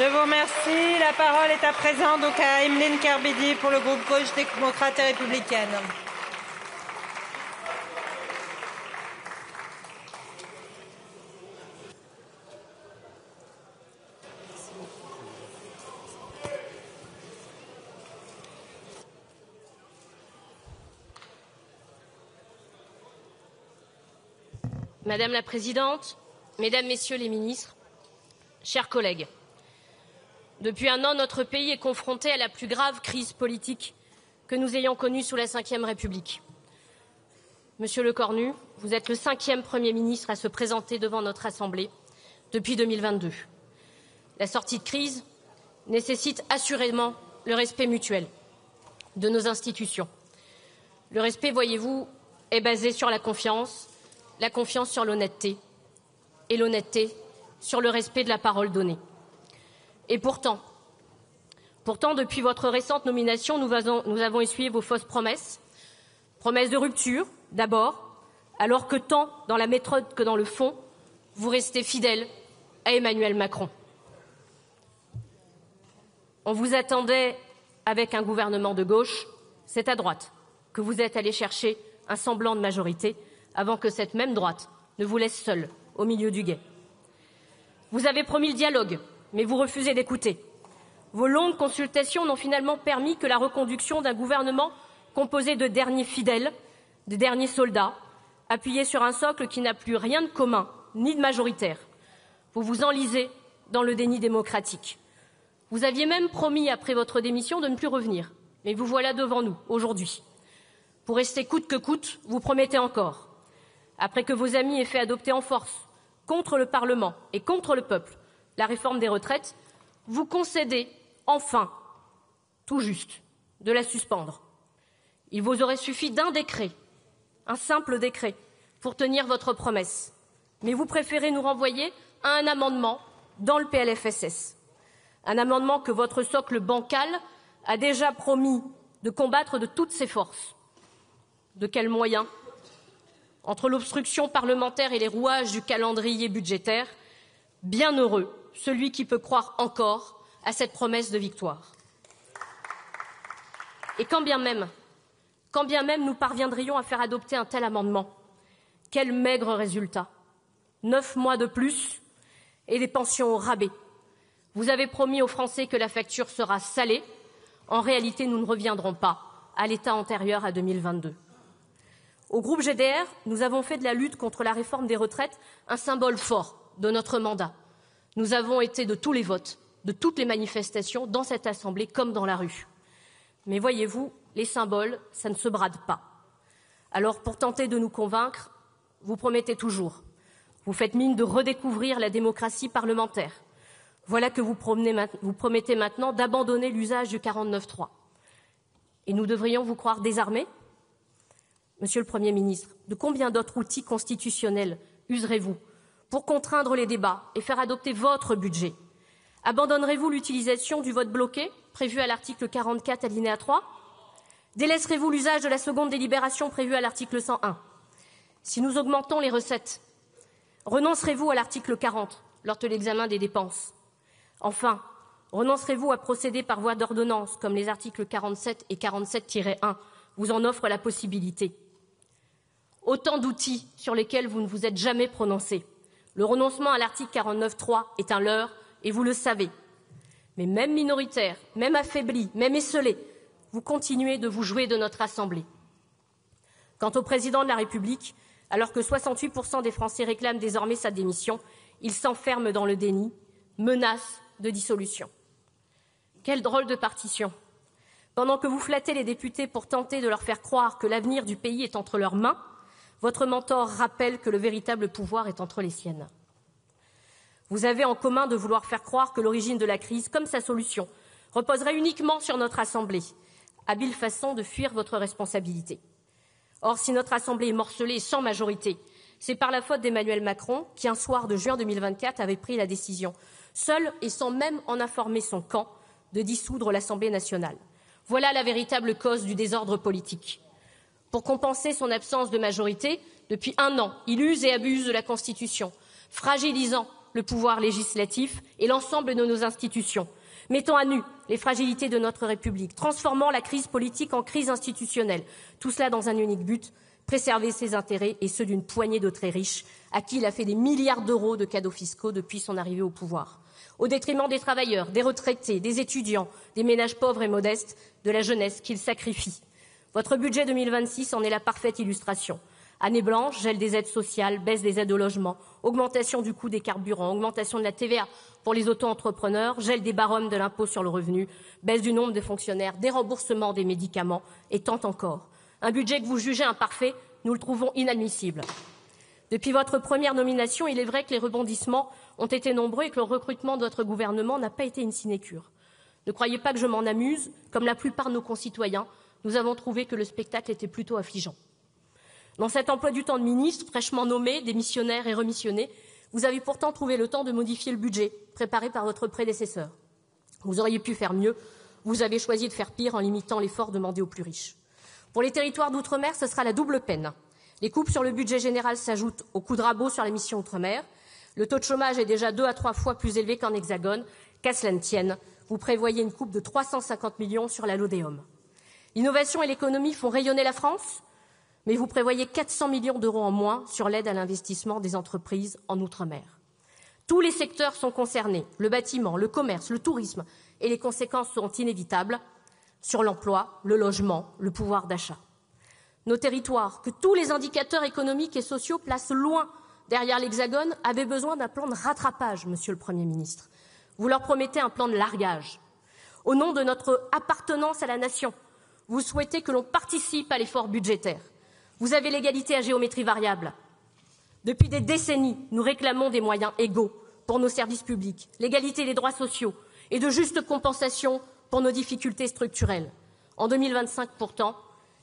Je vous remercie. La parole est à présent donc à Emeline Kerbidi pour le groupe Gauche démocrate et républicaine. Madame la Présidente, Mesdames, Messieurs les ministres, chers collègues, depuis un an, notre pays est confronté à la plus grave crise politique que nous ayons connue sous la Ve République. Monsieur Lecornu, vous êtes le 5e Premier ministre à se présenter devant notre Assemblée depuis 2022. La sortie de crise nécessite assurément le respect mutuel de nos institutions. Le respect, voyez-vous, est basé sur la confiance sur l'honnêteté et l'honnêteté sur le respect de la parole donnée. Et pourtant, depuis votre récente nomination, nous avons essuyé vos fausses promesses. Promesses de rupture, d'abord, alors que tant dans la méthode que dans le fond, vous restez fidèle à Emmanuel Macron. On vous attendait avec un gouvernement de gauche, c'est à droite que vous êtes allé chercher un semblant de majorité avant que cette même droite ne vous laisse seul au milieu du gué. Vous avez promis le dialogue, mais vous refusez d'écouter. Vos longues consultations n'ont finalement permis que la reconduction d'un gouvernement composé de derniers fidèles, de derniers soldats, appuyés sur un socle qui n'a plus rien de commun, ni de majoritaire. Vous vous enlisez dans le déni démocratique. Vous aviez même promis, après votre démission, de ne plus revenir. Mais vous voilà devant nous, aujourd'hui. Pour rester coûte que coûte, vous promettez encore. Après que vos amis aient fait adopter en force, contre le Parlement et contre le peuple, la réforme des retraites, vous concédez enfin, tout juste, de la suspendre. Il vous aurait suffi d'un décret, un simple décret, pour tenir votre promesse. Mais vous préférez nous renvoyer à un amendement dans le PLFSS. Un amendement que votre socle bancal a déjà promis de combattre de toutes ses forces. De quels moyens ? Entre l'obstruction parlementaire et les rouages du calendrier budgétaire, bien heureux celui qui peut croire encore à cette promesse de victoire. Et quand bien même nous parviendrions à faire adopter un tel amendement, quel maigre résultat. 9 mois de plus et des pensions au rabais. Vous avez promis aux Français que la facture sera salée. En réalité, nous ne reviendrons pas à l'état antérieur à 2022. Au groupe GDR, nous avons fait de la lutte contre la réforme des retraites un symbole fort de notre mandat. Nous avons été de tous les votes, de toutes les manifestations, dans cette Assemblée comme dans la rue. Mais voyez-vous, les symboles, ça ne se brade pas. Alors, pour tenter de nous convaincre, vous promettez toujours. Vous faites mine de redécouvrir la démocratie parlementaire. Voilà que vous promettez maintenant d'abandonner l'usage du 49.3. Et nous devrions vous croire désarmés ? Monsieur le Premier ministre, de combien d'autres outils constitutionnels userez-vous pour contraindre les débats et faire adopter votre budget ? Abandonnerez-vous l'utilisation du vote bloqué, prévu à l'article 44 alinéa 3 ? Délaisserez-vous l'usage de la seconde délibération prévue à l'article 101 ? Si nous augmentons les recettes, renoncerez-vous à l'article 40 lors de l'examen des dépenses ? Enfin, renoncerez-vous à procéder par voie d'ordonnance, comme les articles 47 et 47-1 vous en offrent la possibilité ? Autant d'outils sur lesquels vous ne vous êtes jamais prononcé. Le renoncement à l'article 49.3 est un leurre, et vous le savez. Mais même minoritaire, même affaibli, même esseulé, vous continuez de vous jouer de notre Assemblée. Quant au président de la République, alors que 68% des Français réclament désormais sa démission, il s'enferme dans le déni, menace de dissolution. Quelle drôle de partition. Pendant que vous flattez les députés pour tenter de leur faire croire que l'avenir du pays est entre leurs mains, votre mentor rappelle que le véritable pouvoir est entre les siennes. Vous avez en commun de vouloir faire croire que l'origine de la crise, comme sa solution, reposerait uniquement sur notre Assemblée. Habile façon de fuir votre responsabilité. Or, si notre Assemblée est morcelée et sans majorité, c'est par la faute d'Emmanuel Macron qui, un soir de juin 2024, avait pris la décision, seul et sans même en informer son camp, de dissoudre l'Assemblée nationale. Voilà la véritable cause du désordre politique. Pour compenser son absence de majorité, depuis un an, il use et abuse de la Constitution, fragilisant le pouvoir législatif et l'ensemble de nos institutions, mettant à nu les fragilités de notre République, transformant la crise politique en crise institutionnelle, tout cela dans un unique but, préserver ses intérêts et ceux d'une poignée de très riches, à qui il a fait des milliards d'euros de cadeaux fiscaux depuis son arrivée au pouvoir, au détriment des travailleurs, des retraités, des étudiants, des ménages pauvres et modestes, de la jeunesse qu'il sacrifie. Votre budget 2026 en est la parfaite illustration. Année blanche, gel des aides sociales, baisse des aides au logement, augmentation du coût des carburants, augmentation de la TVA pour les auto-entrepreneurs, gel des barèmes de l'impôt sur le revenu, baisse du nombre de fonctionnaires, déremboursement des médicaments et tant encore. Un budget que vous jugez imparfait, nous le trouvons inadmissible. Depuis votre première nomination, il est vrai que les rebondissements ont été nombreux et que le recrutement de votre gouvernement n'a pas été une sinécure. Ne croyez pas que je m'en amuse. Comme la plupart de nos concitoyens, nous avons trouvé que le spectacle était plutôt affligeant. Dans cet emploi du temps de ministre, fraîchement nommé, démissionnaire et remissionné, vous avez pourtant trouvé le temps de modifier le budget préparé par votre prédécesseur. Vous auriez pu faire mieux. Vous avez choisi de faire pire en limitant l'effort demandé aux plus riches. Pour les territoires d'outre-mer, ce sera la double peine. Les coupes sur le budget général s'ajoutent aux coups de rabot sur la mission outre-mer. Le taux de chômage est déjà 2 à 3 fois plus élevé qu'en Hexagone. Qu'à cela ne tienne, vous prévoyez une coupe de 350 millions sur la LODEOM. L'innovation et l'économie font rayonner la France, mais vous prévoyez 400 millions d'euros en moins sur l'aide à l'investissement des entreprises en outre-mer. Tous les secteurs sont concernés, le bâtiment, le commerce, le tourisme, et les conséquences seront inévitables sur l'emploi, le logement, le pouvoir d'achat. Nos territoires, que tous les indicateurs économiques et sociaux placent loin derrière l'Hexagone, avaient besoin d'un plan de rattrapage, Monsieur le Premier ministre. Vous leur promettez un plan de largage. Au nom de notre appartenance à la nation, vous souhaitez que l'on participe à l'effort budgétaire. Vous avez l'égalité à géométrie variable. Depuis des décennies, nous réclamons des moyens égaux pour nos services publics, l'égalité des droits sociaux et de justes compensations pour nos difficultés structurelles. En 2025, pourtant,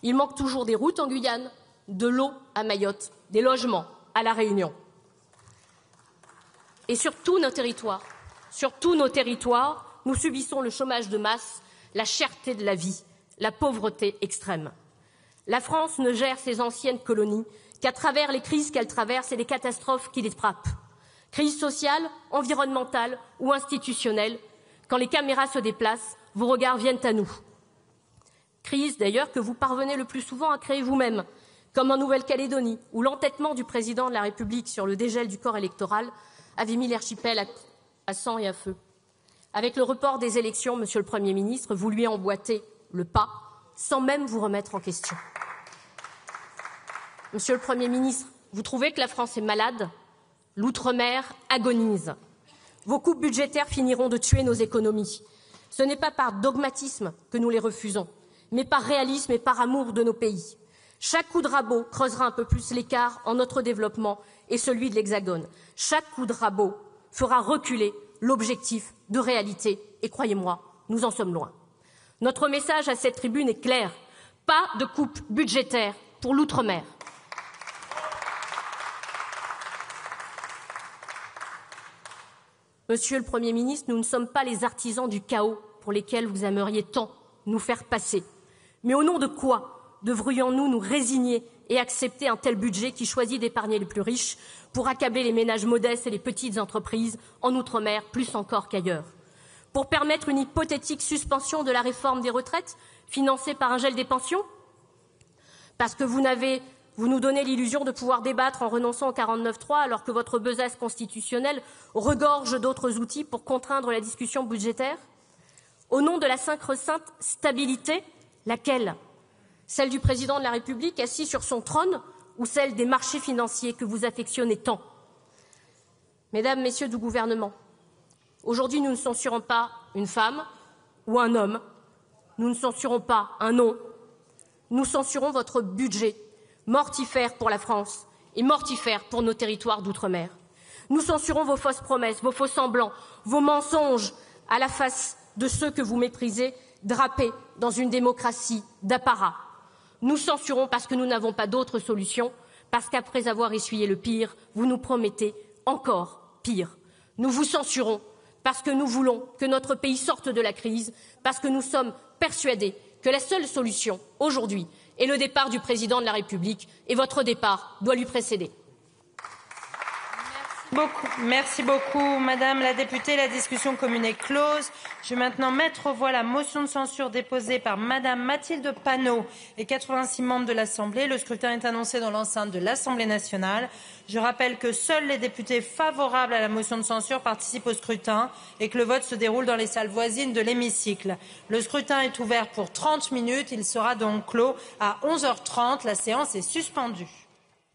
il manque toujours des routes en Guyane, de l'eau à Mayotte, des logements à La Réunion. Et sur tous nos territoires, nous subissons le chômage de masse, la cherté de la vie, la pauvreté extrême. La France ne gère ses anciennes colonies qu'à travers les crises qu'elle traverse et les catastrophes qui les frappent. Crise sociale, environnementale ou institutionnelle, quand les caméras se déplacent, vos regards viennent à nous. Crise d'ailleurs que vous parvenez le plus souvent à créer vous-même, comme en Nouvelle-Calédonie, où l'entêtement du président de la République sur le dégel du corps électoral avait mis l'archipel à sang et à feu. Avec le report des élections, Monsieur le Premier ministre, vous lui emboîtez le pas, sans même vous remettre en question. Monsieur le Premier ministre, vous trouvez que la France est malade? L'outre-mer agonise. Vos coupes budgétaires finiront de tuer nos économies. Ce n'est pas par dogmatisme que nous les refusons, mais par réalisme et par amour de nos pays. Chaque coup de rabot creusera un peu plus l'écart en notre développement et celui de l'Hexagone. Chaque coup de rabot fera reculer l'objectif de réalité. Et croyez-moi, nous en sommes loin. Notre message à cette tribune est clair. Pas de coupe budgétaire pour l'outre-mer. Monsieur le Premier ministre, nous ne sommes pas les artisans du chaos pour lesquels vous aimeriez tant nous faire passer. Mais au nom de quoi devrions-nous nous résigner et accepter un tel budget qui choisit d'épargner les plus riches pour accabler les ménages modestes et les petites entreprises en outre-mer, plus encore qu'ailleurs? Pour permettre une hypothétique suspension de la réforme des retraites, financée par un gel des pensions? Parce que vous nous donnez l'illusion de pouvoir débattre en renonçant au 49.3 alors que votre besace constitutionnelle regorge d'autres outils pour contraindre la discussion budgétaire? Au nom de la sacro-sainte stabilité, laquelle? Celle du président de la République assis sur son trône ou celle des marchés financiers que vous affectionnez tant? Mesdames, Messieurs du gouvernement, aujourd'hui nous ne censurons pas une femme ou un homme, nous ne censurons pas un nom, nous censurons votre budget, mortifère pour la France et mortifère pour nos territoires d'outre-mer. Nous censurons vos fausses promesses, vos faux semblants, vos mensonges à la face de ceux que vous méprisez, drapés dans une démocratie d'apparat. Nous censurons parce que nous n'avons pas d'autre solution, parce qu'après avoir essuyé le pire, vous nous promettez encore pire. Nous vous censurons parce que nous voulons que notre pays sorte de la crise, parce que nous sommes persuadés que la seule solution aujourd'hui est le départ du président de la République et votre départ doit lui précéder. Merci beaucoup, Madame la députée. La discussion commune est close. Je vais maintenant mettre aux voix la motion de censure déposée par Madame Mathilde Panot et 86 membres de l'Assemblée. Le scrutin est annoncé dans l'enceinte de l'Assemblée nationale. Je rappelle que seuls les députés favorables à la motion de censure participent au scrutin et que le vote se déroule dans les salles voisines de l'hémicycle. Le scrutin est ouvert pour 30 minutes. Il sera donc clos à 11h30. La séance est suspendue.